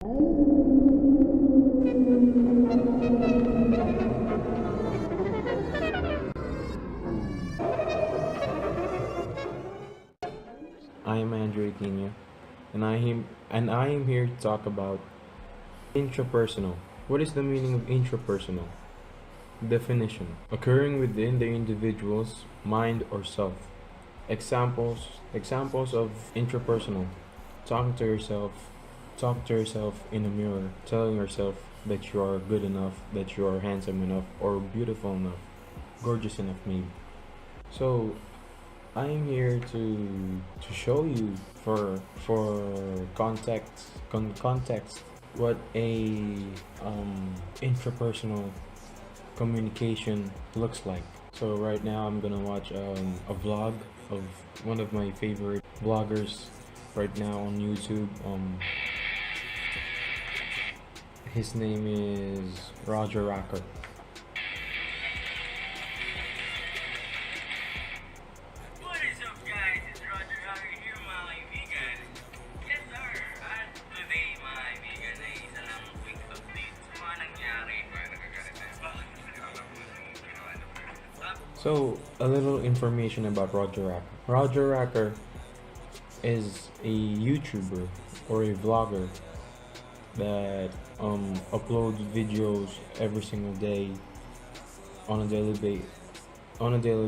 I am Iquiña, and I am here to talk about intrapersonal. What is the meaning of intrapersonal? Definition: occurring within the individual's mind or self. Examples of intrapersonal: talking to yourself, in a mirror, telling yourself that you are good enough, that you are handsome enough, or beautiful enough, gorgeous enough, maybe. So I am here to show you for context what a intrapersonal communication looks like. So right now I'm gonna watch a vlog of one of my favorite vloggers right now on YouTube. His name is Roger Racker. What is up, guys? It's Roger Racker here, mga kaibigan. Yes, sir. At today, mga kaibigan, ay isa lang quick update sa mga nangyari. So, a little information about Roger Racker. Roger Racker is a YouTuber or a vlogger that uploads videos every single day on a daily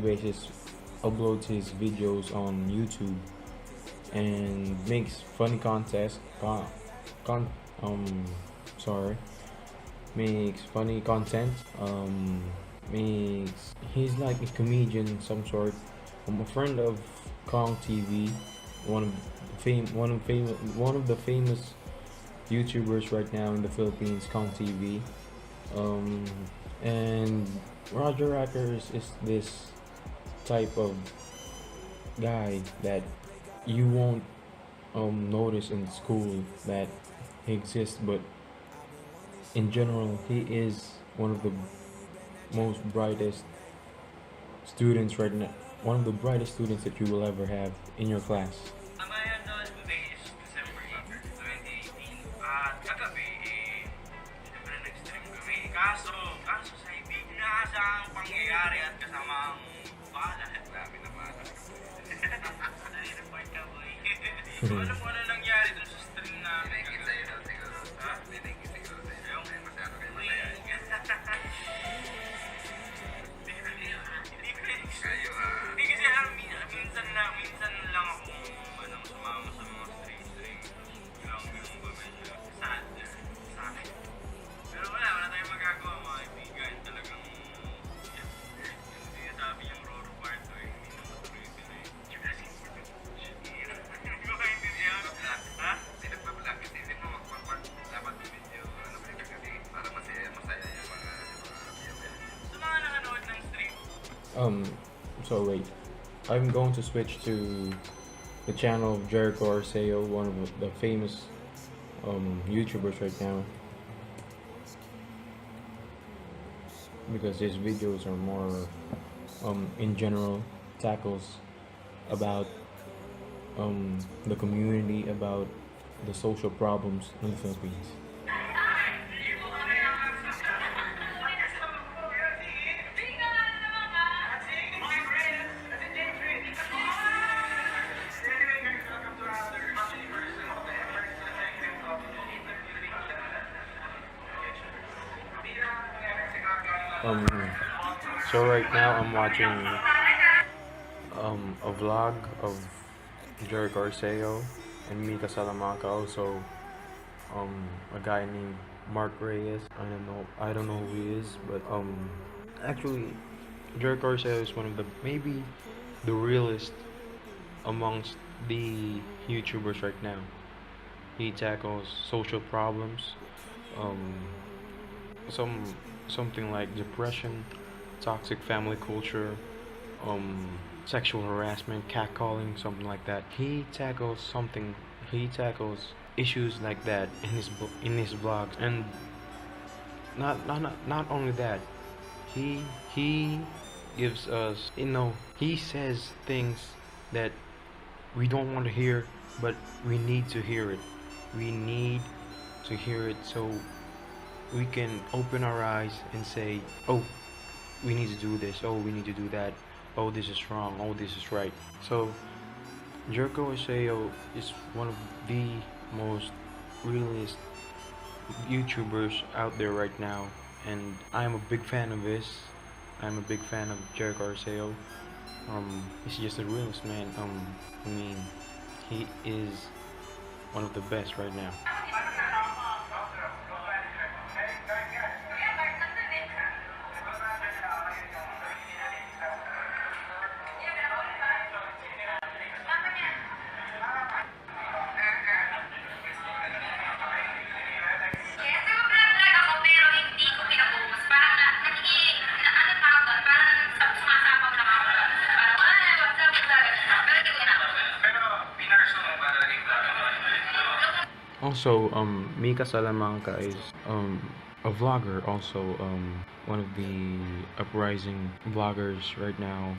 basis. Uploads his videos on YouTube and makes funny makes funny content. He's like a comedian, some sort. A friend of Kong TV, one of the famous YouTubers right now in the Philippines, Kong TV. And Roger Racker is this type of guy that you won't notice in school that he exists, but in general, he is one of the most brightest students right now. One of the brightest students that you will ever have in your class. Today is December 8, 2018. At kagabi, siyempre nag-stream kami. Kaso sa ibig na sa pangyayari at kasama ang bahala. Grabe naman. Dali na part ka, boy. So, alam mo na nangyari dun sa stream namin. Dinigit sa'yo daw siguro. Ha? Dinigit siguro sa'yo. Yung masyado kayo masaya. Hindi kasi minsan lang ako sumama sa mga stream. Ganun ba medyo sad sa akin. Pero wala tayong magagawa, mga kaibigan. Talagang yung sabi yung Roro Parto hindi na matuloy sila eh. Hindi ko kaintindihan. Ha? Hindi nagpa-vlog kasi hindi mo magpapart dapat video kasi para masaya yung mga sa mga nakanood ng stream. So wait, I'm going to switch to the channel of Jericho Arceo, one of the famous YouTubers right now, because his videos are more in general tackles about the community, about the social problems in the Philippines. So right now I'm watching a vlog of Jericho Arceo and Mika Salamanca, also a guy named Mark Reyes. I don't know who he is, but actually Jericho Arceo is one of the maybe the realest amongst the YouTubers right now. He tackles social problems, something like depression, toxic family culture, sexual harassment, catcalling, something like that. He tackles issues like that in his vlogs, and not only that, he gives us, he says things that we don't want to hear, but we need to hear it. We need to hear it, so we can open our eyes and say, oh, we need to do this, oh, we need to do that, oh, this is wrong, oh, this is right. So Jericho Iseo is one of the most realist YouTubers out there right now, and I'm a big fan of this. I'm a big fan of Jericho Iseo. He's just the realest man. I mean, he is one of the best right now. Also, Mika Salamanca is a vlogger, also one of the uprising vloggers right now.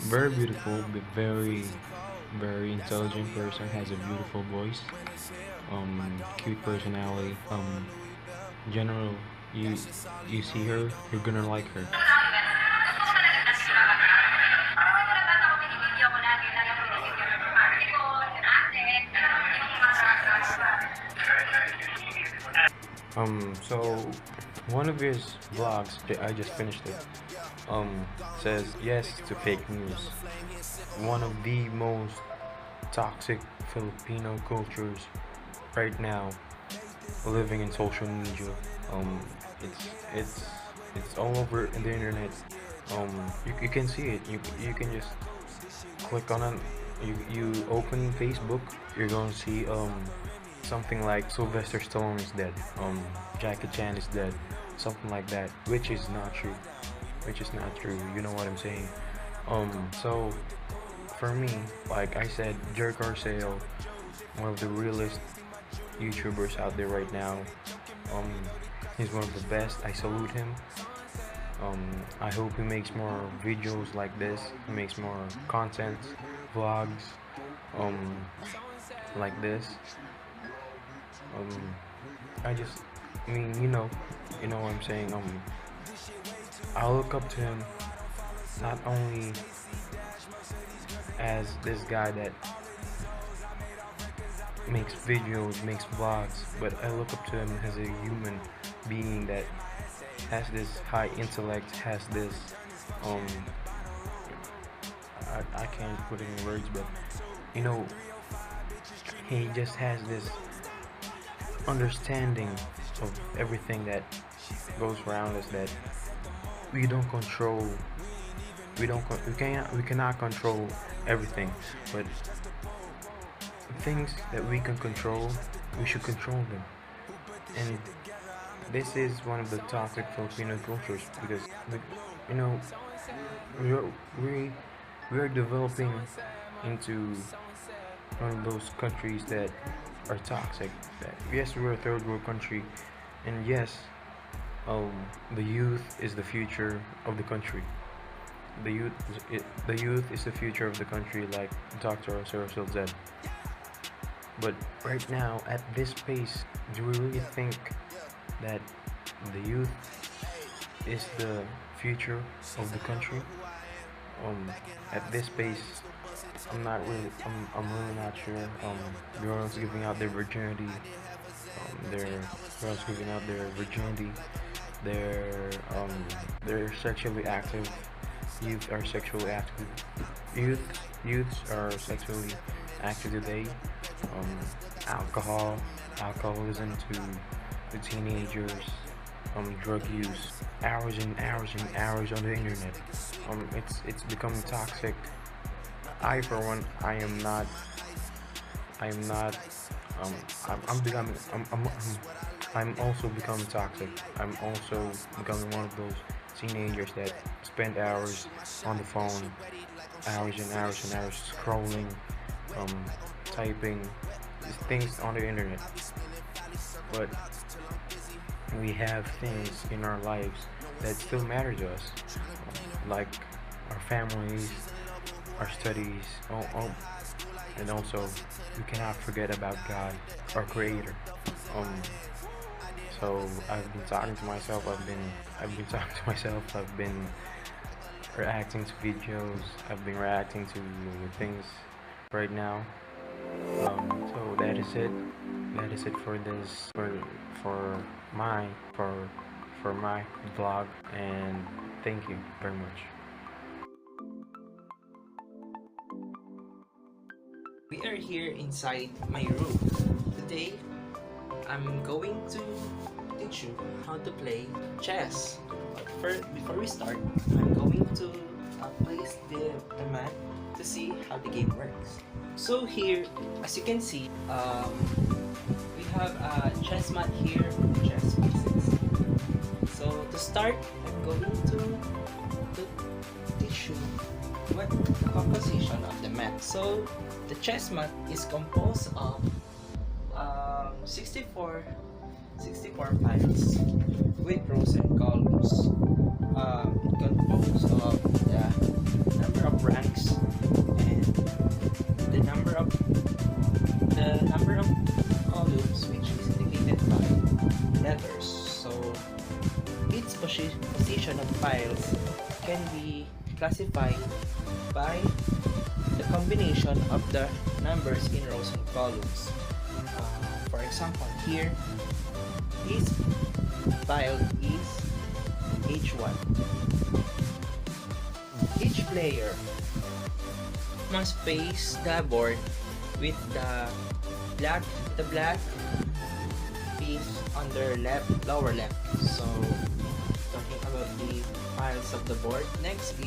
Very beautiful, but very intelligent person, has a beautiful voice, cute personality. General, you see her, you're gonna like her. So one of his vlogs, I just finished it, says yes to fake news. One of the most toxic Filipino cultures right now, living in social media. It's all over in the internet. You can see it. You can just click on it. You open Facebook, you're gonna see something like Sylvester Stallone is dead, Jackie Chan is dead, something like that, which is not true. You know what I'm saying? So for me, like I said, Jericho Arceo, one of the realest YouTubers out there right now. He's one of the best. I salute him. I hope he makes more videos like this. He makes more content, vlogs, like this. I mean, you know what I'm saying. I look up to him not only as this guy that makes videos, makes vlogs, but I look up to him as a human being that has this high intellect, has this I can't put it in words, but you know, he just has this understanding of everything that goes around us, that we don't control. We cannot control everything, but things that we can control, we should control them. And this is one of the toxic Filipino cultures, because we are developing into one of those countries that are toxic. That yes, we're a third world country, and yes, the youth is the future of the country. The youth is the future of the country, like Dr. Cyril said. But right now, at this pace, do we really think that the youth is the future of the country? At this pace, I'm really not sure. Girls giving out their virginity. They're sexually active. Youths are sexually active. Youths are sexually active today. Alcoholism to the teenagers. Drug use. Hours and hours and hours on the internet. It's becoming toxic. I, for one, I'm also becoming toxic. I'm also becoming one of those teenagers that spend hours on the phone, hours and hours and hours scrolling, typing things on the internet. But we have things in our lives that still matter to us, like our families, our studies, and also we cannot forget about God, our Creator. Um, so I've been talking to myself. I've been talking to myself. I've been reacting to videos. I've been reacting to things right now. So that is it. That is it for this for my for for my vlog, and thank you very much. We are here inside my room. Today, I'm going to teach you how to play chess. But first, before we start, I'm going to place the mat to see how the game works. So here, as you can see, we have a chess mat here with chess pieces. So to start, I'm going to teach you what the composition of the mat. So the chess mat is composed of 64 piles with rows and columns. It composed of the number of ranks and the number of columns, which is indicated by letters. So each position of piles can be classified by the combination of the numbers in rows and columns. For example, here, this pile is H1. Each player must face the board with the black piece on their lower left. So, talking about the piles of the board. Next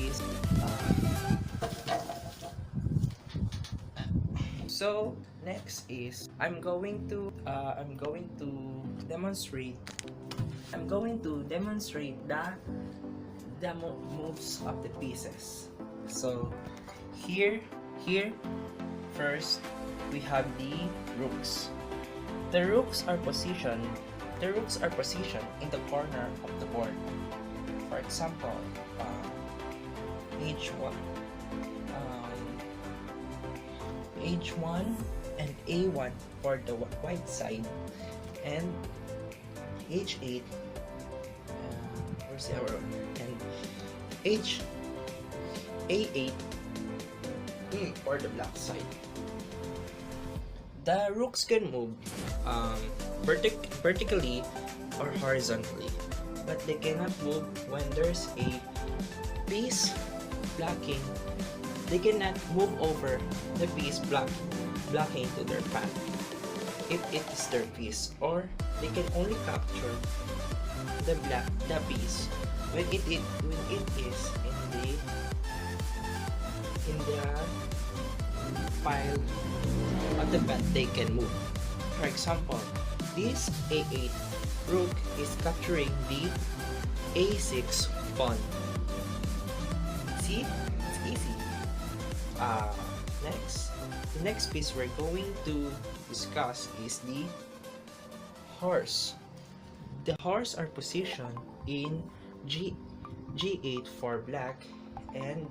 is I'm going to demonstrate the moves of the pieces. So here first we have the rooks. The rooks are positioned in the corner of the board. For example, H1 and A1 for the white side, and H8 and A8 for the black side. The rooks can move vertically or horizontally, but they cannot move when there's a piece blocking. They cannot move over the piece blocking to their path if it is their piece, or they can only capture the piece when it is in the pile of the path they can move. For example, this A8 rook is capturing the A6 pawn. See? It's easy. The next piece we're going to discuss is the horse. The horse are positioned in G8 for black and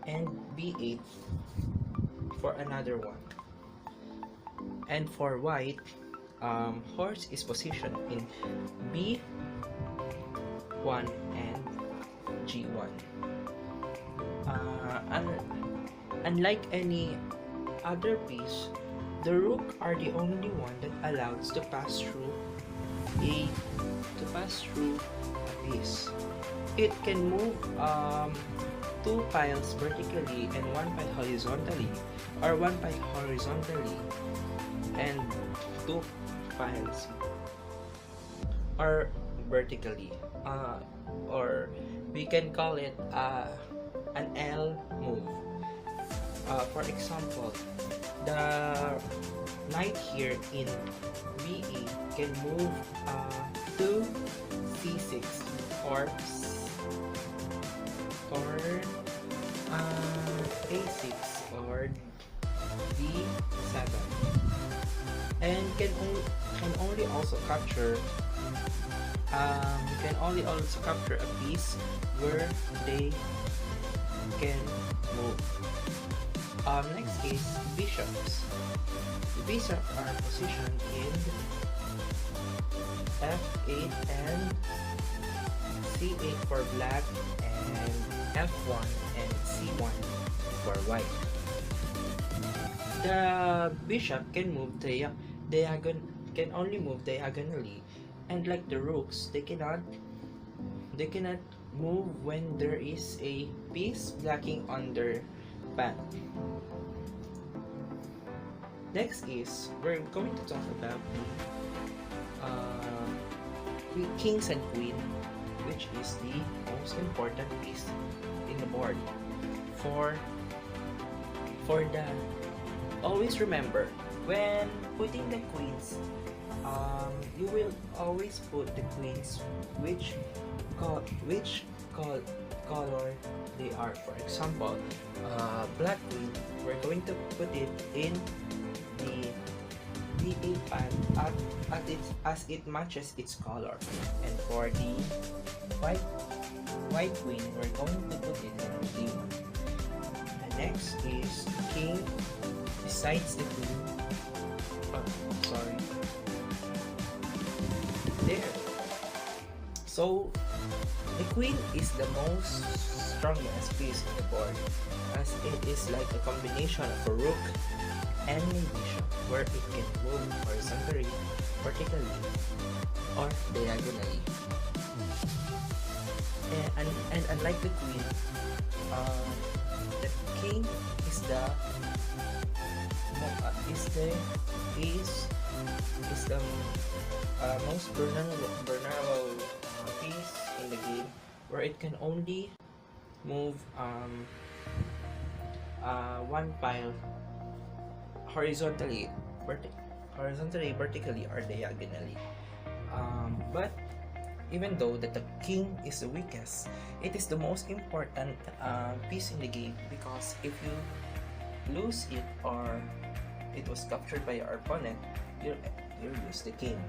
B8 for another one. And for white, horse is positioned in B1 and G1. Unlike any other piece, the rook are the only one that allows to pass through a piece. It can move 2 piles vertically and 1 pile horizontally, or 1 pile horizontally and 2 piles or vertically, or we can call it an L move. For example, the knight here in B8 can move to C6 or A6 or D7, and can only also capture a piece where they can move. Next is bishops. The bishops are positioned in F8 and C8 for black, and F1 and C1 for white. The bishop can only move diagonally, and like the rooks, they cannot move when there is a piece blocking on their path. Next is we're going to talk about kings and queen, which is the most important piece in the board. For the always remember, when putting the queens, you will always put the queens which color they are. For example, black queen, we're going to put it in the D8 pad as it matches its color. And for the white queen, we're going to put it in D1. The next is king besides the queen. There. So the queen is the most strongest piece in the board, as it is like a combination of a rook and a bishop, where it can move horizontally, vertically, or diagonally. And unlike the queen, the king is the most vulnerable piece in the game, where it can only move one pile horizontally, vertically, or diagonally. But even though that the king is the weakest, it is the most important piece in the game, because if you lose it or it was captured by your opponent, you lose the king.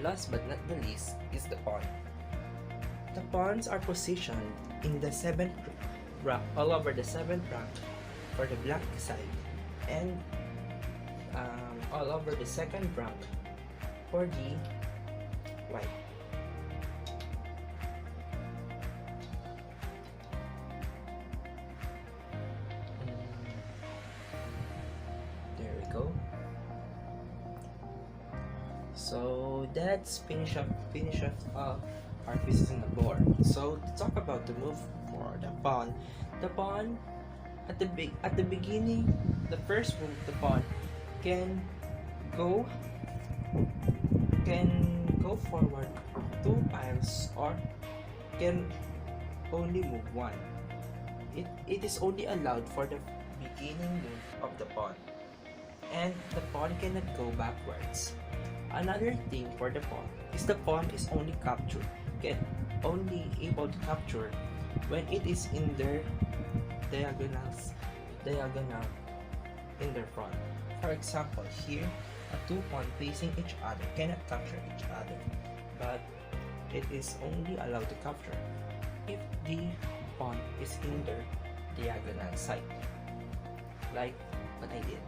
Last but not the least is the pawn. The pawns are positioned in the 7th rank, all over the 7th rank for the black side, and all over the 2nd rank for the white. There we go. So that's finish up our pieces in the board. So to talk about the move for the pawn at the beginning, the first move, the pawn can go forward 2 piles, or can only move 1. It is only allowed for the beginning move of the pawn, and the pawn cannot go backwards. Another thing for the pawn is the pawn is only able to capture when it is in their diagonal in their front. For example, here a 2 pawn facing each other cannot capture each other, but it is only allowed to capture if the pawn is in their diagonal side, like what I did.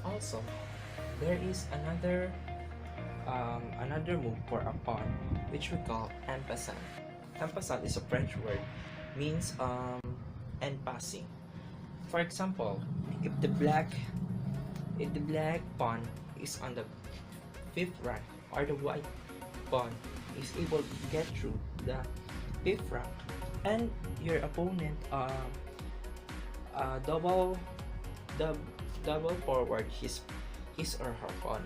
Also, there is another move for a pawn, which we call en passant. En passant is a French word, means en passing. For example, if the black pawn is on the 5th rank, or the white pawn is able to get through the 5th rank, and your opponent double forward his or her pawn.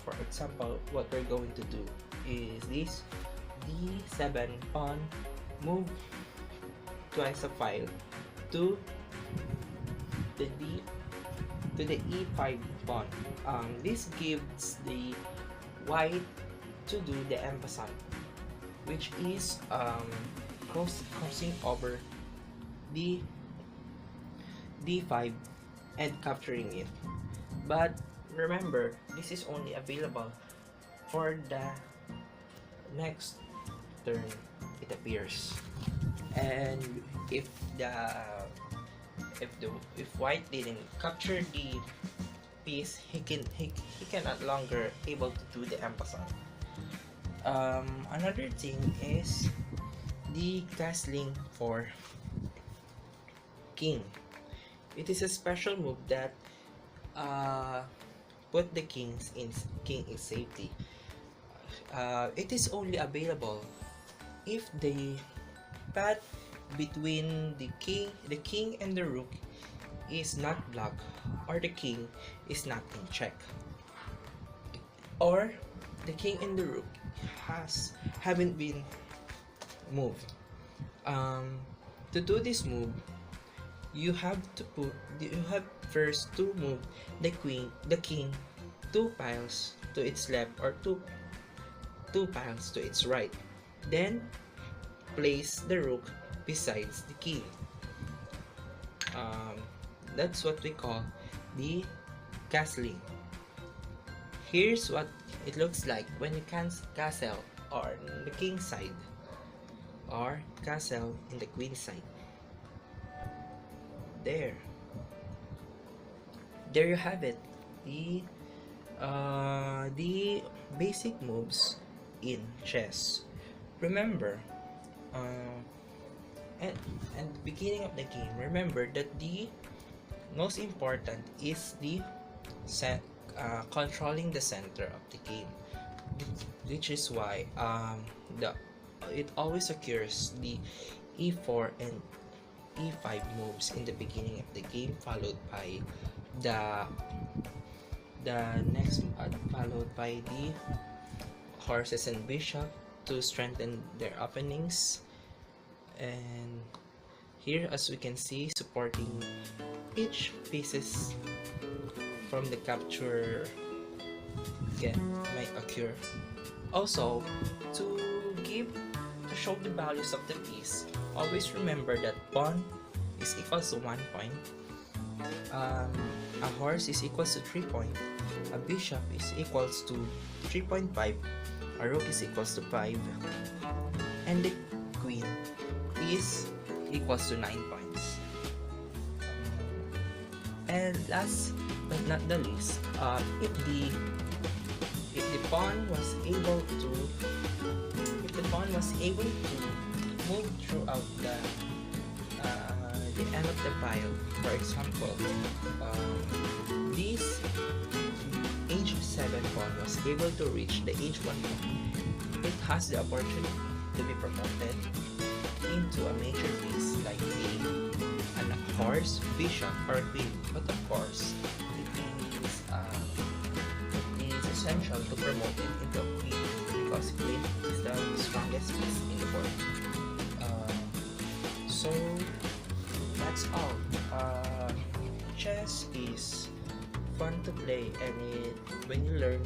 For example, what we're going to do is this D7 pawn move twice a file to the E5 pawn. This gives the white to do the en passant, which is crossing over the D5 and capturing it. But remember, this is only available for the next turn, it appears. And if the if white didn't capture the piece, he cannot longer able to do the en-passant. Another thing is the castling for king. It is a special move that put the king in safety. It is only available if the path between the king and the rook is not blocked, or the king is not in check, or the king and the rook haven't been moved. To do this move, you have first to move the king 2 piles to its left, or 2 piles to its right. Then place the rook besides the king. That's what we call the castling. Here's what it looks like when you can castle on the king side, or castle in the queen side. There you have it, the basic moves in chess. Remember, at the beginning of the game, remember that the most important is the controlling the center of the game, which is why it always occurs the e4 and e5 moves in the beginning of the game, followed by the horses and bishop to strengthen their openings. And here, as we can see, supporting each pieces from the capture might occur. Also, to show the values of the piece, always remember that pawn is equals to 1 point, a horse is equals to 3 points, a bishop is equals to 3.5, a rook is equals to 5, and the queen is equals to 9 points. And last but not the least, if the pawn was able to move throughout the end of the pile, for example, this h7 pawn was able to reach the h1 pawn, it has the opportunity to be promoted into a major piece like a horse, bishop, or queen. But of course, it is essential to promote it into a queen, because queen is the strongest piece in the board. So that's all. Chess is fun to play, and when you learn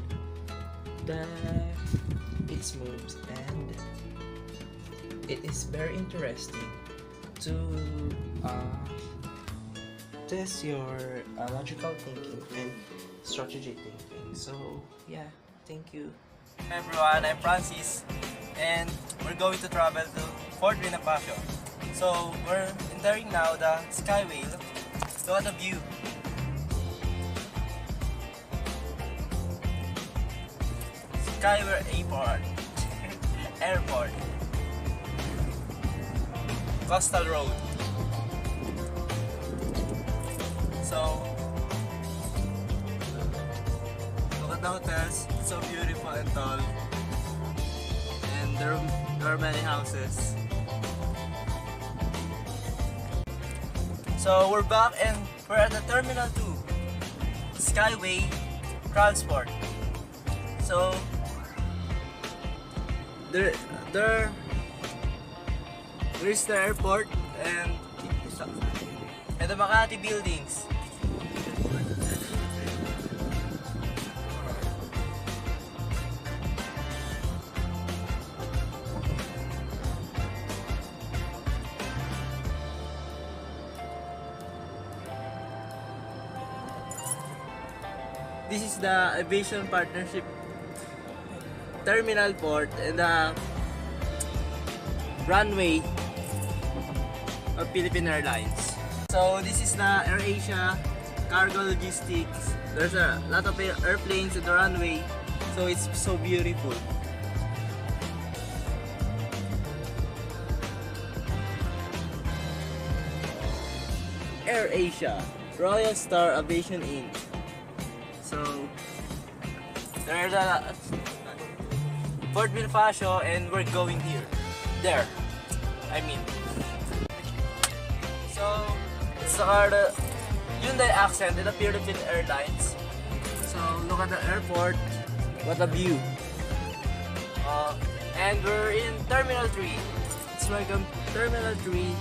its moves, and it is very interesting to test your logical thinking and strategic thinking. So yeah, thank you. Hi everyone, I'm Francis, and we're going to travel to Fort Bonifacio. So we're entering now the Skyway. Look at the view. Skyway Airport. Coastal Road. So look at the hotels, it's so beautiful and tall, and there are many houses. So we're back and we're at the Terminal 2 Skyway Transport. So there is the airport and the Makati buildings. This is the Aviation Partnership Terminal Port and the runway of Philippine Airlines. So this is the AirAsia cargo logistics. There's a lot of airplanes in the runway, so it's so beautiful. AirAsia, Royal Star Aviation Inc. So there's a Fort Bonifacio and we're going here. There. I mean. So it's the Hyundai Accent in the Philippine Airlines. So look at the airport. What a view. And we're in Terminal 3. It's like Terminal 3.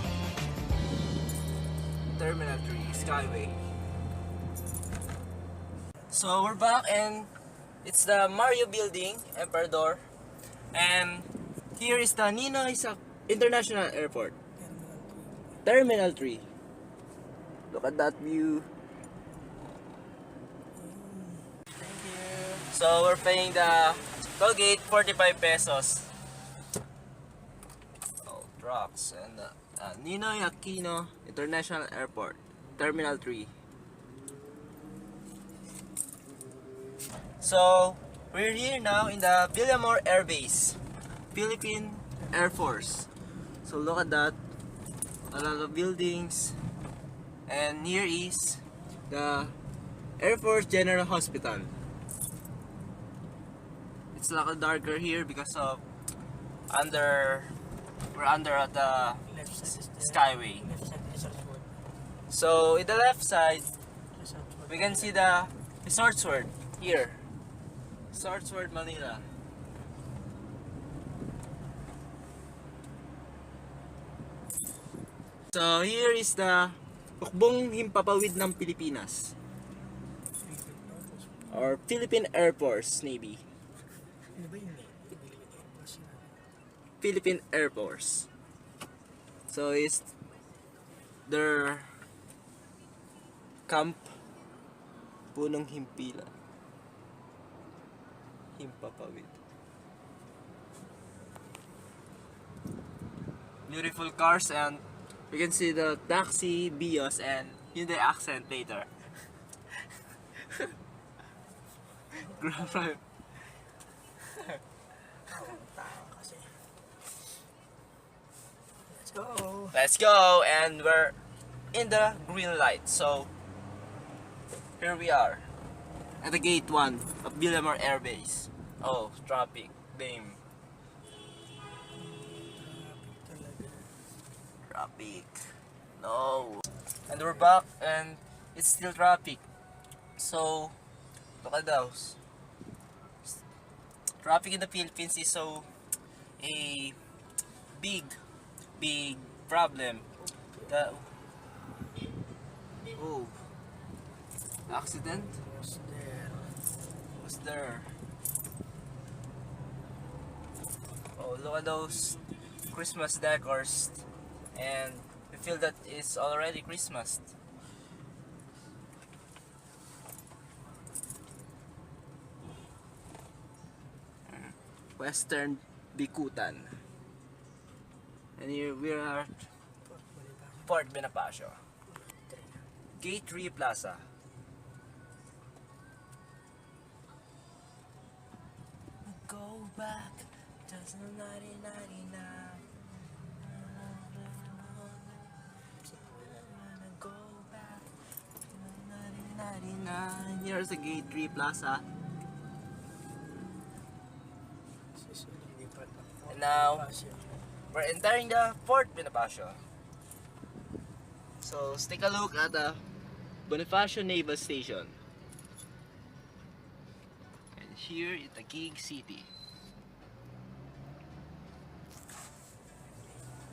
Terminal 3 Skyway. So we're back and it's the Mario Building, Emperador. And here is the Ninoy International Airport. Terminal 3. Look at that view. Thank you. So we're paying the toll gate 45 pesos. Oh, trucks and Ninoy Aquino International Airport, Terminal 3. So we're here now in the Villamor Air Base, Philippine Air Force. So look at that, a lot of buildings, and here is the Air Force General Hospital. It's a lot darker here because of we're under at the Skyway. So in the left side, we can see the Resort World here. Resort World Manila. So here is the Hukbong Himpapawid ng Pilipinas, or Philippine Air Force Navy. Philippine Air Force. So it's their camp, Punong Himpila. Himpapawid. Beautiful cars, and you can see the taxi, Bios, and Hyundai Accent later. Grabe. Let's go, and we're in the green light. So here we are at the gate 1 of Villamor Air Base. Oh, traffic, damn. Traffic. No. And we're back, and it's still traffic. So look at those. Traffic in the Philippines is so a big problem. Oh, accident was there. Oh, look at those Christmas decors, and we feel that it's already Christmas. Western Bikutan. And here we are at Fort Bonifacio, Gate 3 Plaza. Go back to 1999. Go back to 1999. Here's the Gate 3 Plaza. And now we're entering the Fort Bonifacio. So let's take a look at the Bonifacio Naval Station. And here is the Gig City.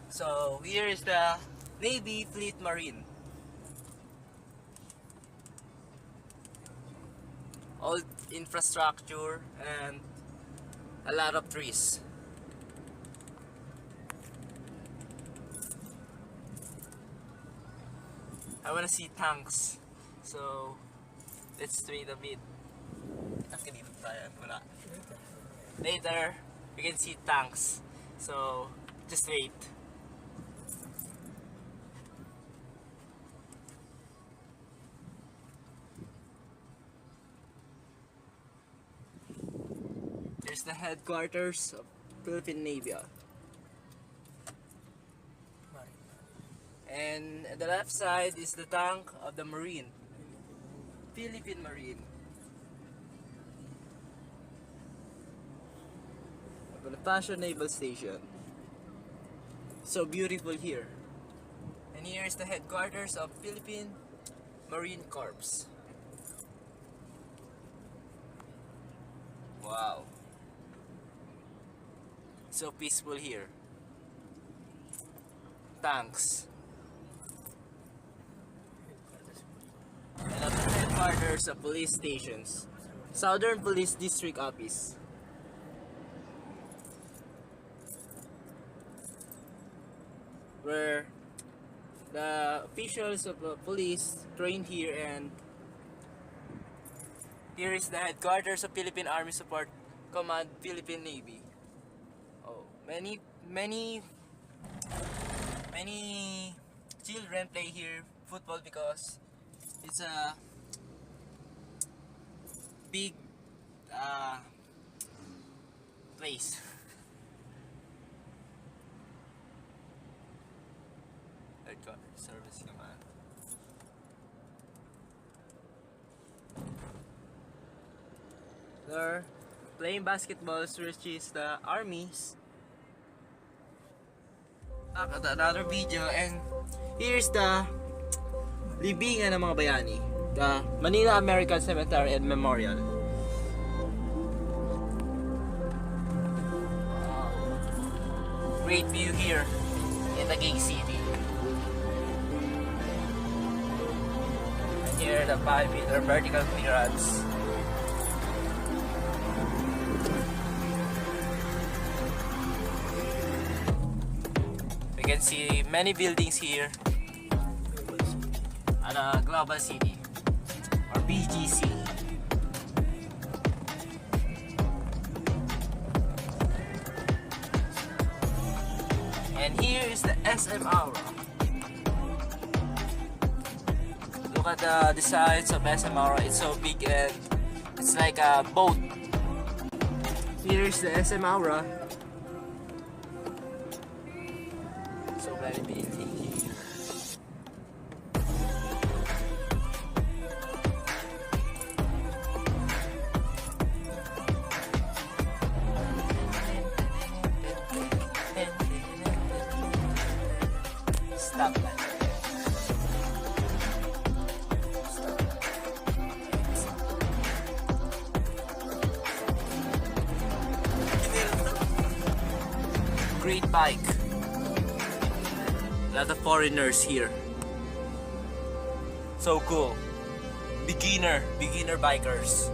So here is the Navy Fleet Marine. Old infrastructure and a lot of trees. I wanna see tanks, so let's wait a bit. Later, we can see tanks, so just wait. Here's the headquarters of Philippine Navy. And the left side is the tank of the Marine. Philippine Marine. Bonifacio Naval Station. So beautiful here. And here is the headquarters of Philippine Marine Corps. Wow. So peaceful here. Tanks. And at the headquarters of police stations. Southern Police District Office. Where the officials of the police trained here, and here is the headquarters of Philippine Army Support Command, Philippine Navy. Oh, many children play here football because it's a big place. Headquarters Service Command. They're playing basketballs, which is the armies. Back at another video, and here's the libingan ng mga bayani, the Manila American Cemetery and Memorial. Great view here in the Gay City. And here the 5-meter vertical clearance. You can see many buildings here at a global city, or BGC. And here is the SM Aura. Look at the sides of SM Aura. It's so big and it's like a boat. Here is the SM Aura. So many buildings here. Stop that. Great bike. A lot of foreigners here. So cool. Beginner bikers.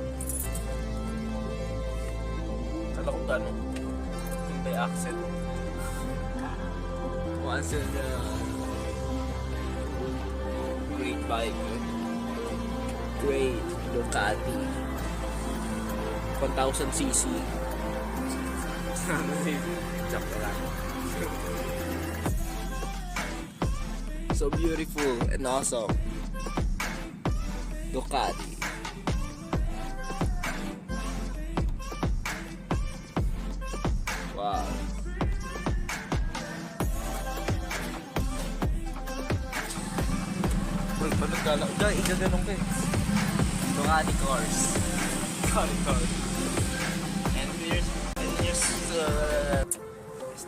Kala ko gano'n. Yung may accent. Once in great bike. Great Ducati. 1,000cc. Joke lang. So beautiful and awesome. Ducati. Wow. Pagkala, igaganong ka eh. Ducati cars. Ducati cars. And here's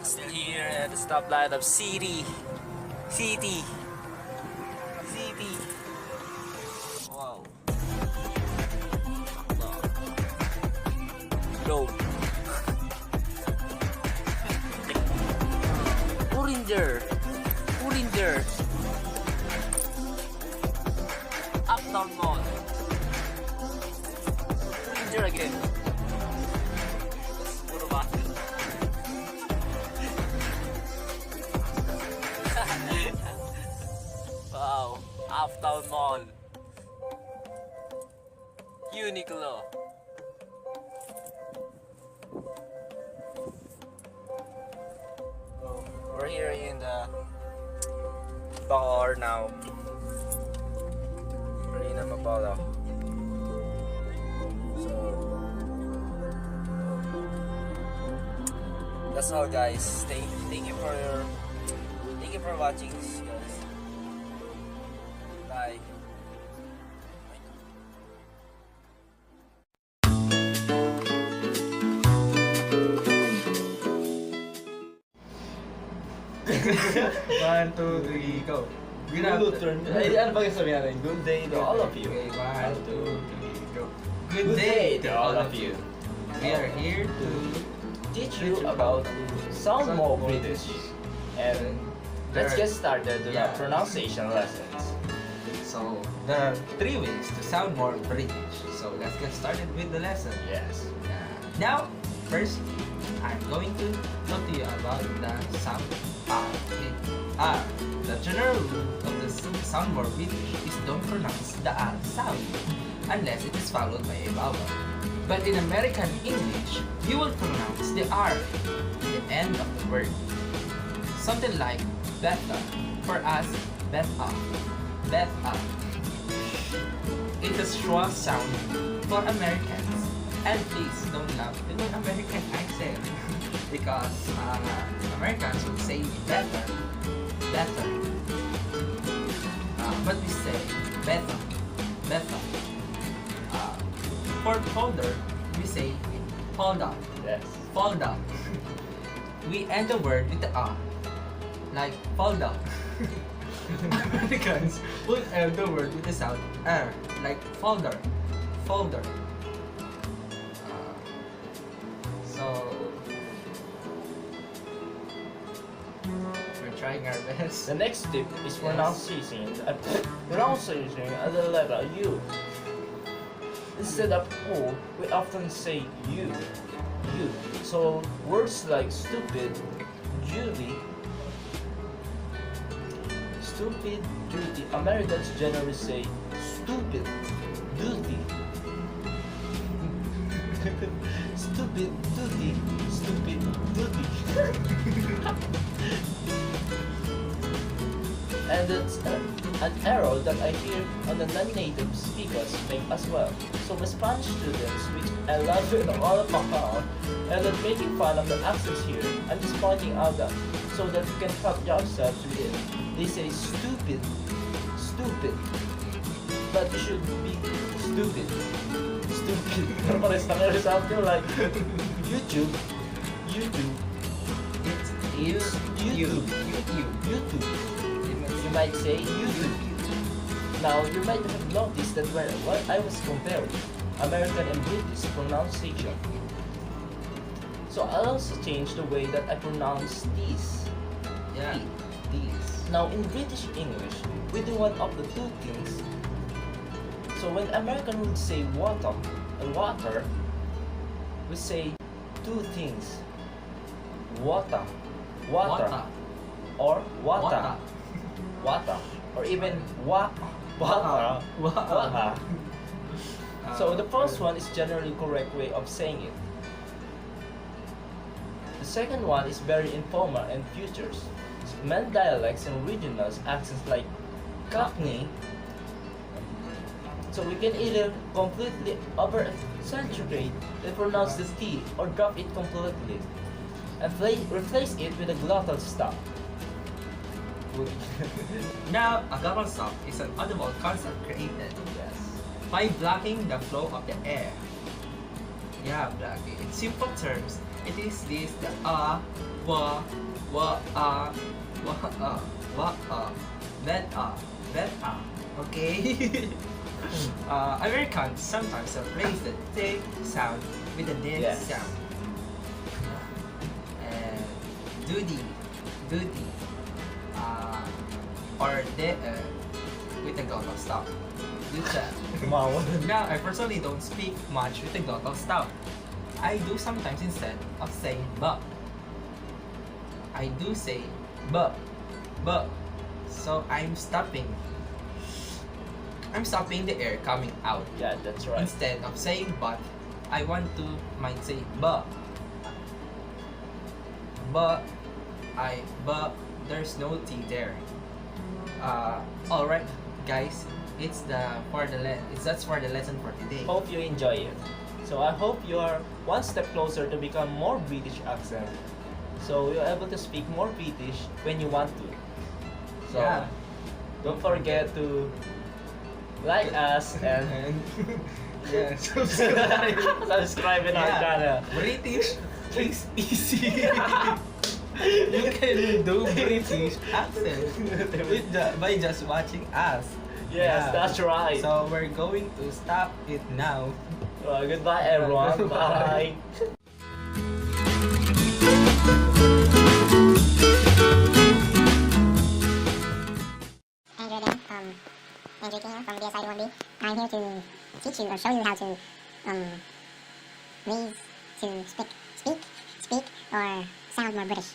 still here at the stoplight of City. Wow. Globe. Uringer. Uptown Mall. Uringer again. Puro bakit. Wow, Uptown Mall. Uniqlo. We're here in the Bacoor now. Marina Mapala. So that's all, guys. Thank you for watching this, guys. Bye. One, two, three, go. Good afternoon. Ano ba yung sabi natin? Good day to all of you. Okay, one, two, three, go. Good day to all of you. We are here to Teach you about sound more British. And let's get started with our pronunciation lessons. So there are 3 ways to sound more British. So let's get started with the lesson. Yes. Now, first, I'm going to talk to you about the sound R. R. The general rule of the sound more British is don't pronounce the R sound unless it is followed by a vowel. But in American English, you will pronounce the R at the end of the word. Something like better. For us, better. Better. It's a strong sound for Americans. And please don't laugh with my American accent because Americans would say better. Better. But we say better. Better. For folder, we say hold up. Yes. Fold up. We end the word with the R, like fold up. Americans would end the word with the sound R, like folder. Folder. So we're trying our best. The next tip is pronunciation of the letter U. Instead of O, we often say U. So words like stupid, duty, Americans generally say stupid, duty. Stupid, duty. And it's an error that I hear on the non-native speakers make as well. So my Spanish students, which I love in all of my heart, and then making fun of the accents here, I'm just pointing out that so that you can help yourselves with it. They say stupid, but you should be stupid. Normally something like YouTube. It's YouTube. You might say YouTube. Now, you might have noticed that when I was comparing American and British pronunciation, so I also changed the way that I pronounce these. Yeah. These. Now, in British English, we do one of the 2 things. So when American would say water, we say 2 things. Water, or water. Or even water. So the first one is generally correct way of saying it. The second one is very informal and futures. Many dialects and regional accents like Cockney. So we can either completely over-accentuate and pronounce the T or drop it completely and replace it with a glottal stop. Now, a glottal stop is an audible concept created by blocking the flow of the air. Yeah, blocking. In simple terms, it is this the okay? Americans sometimes replace the T sound with a D sound. And duty, or the with a glottal stop. Now, I personally don't speak much with a glottal stop. I do sometimes instead of saying but. I do say but. So I'm stopping the air coming out. Yeah, that's right. Instead of saying but, I might say but there's no T there. Alright guys, that's for the lesson for today. Hope you enjoy it. So I hope you are one step closer to become more British accent. so you're able to speak more British when you want to. So Yeah. don't forget to like us and Yeah, subscribe. subscribe in our channel. British is easy. You can do British accent by just watching us. Yes, that's right. So we're going to stop it now. Goodbye everyone. Goodbye. Bye. Andrew Iquiña from BSIT 1B. I'm here to teach you or show you how to raise, to speak, or sound more British.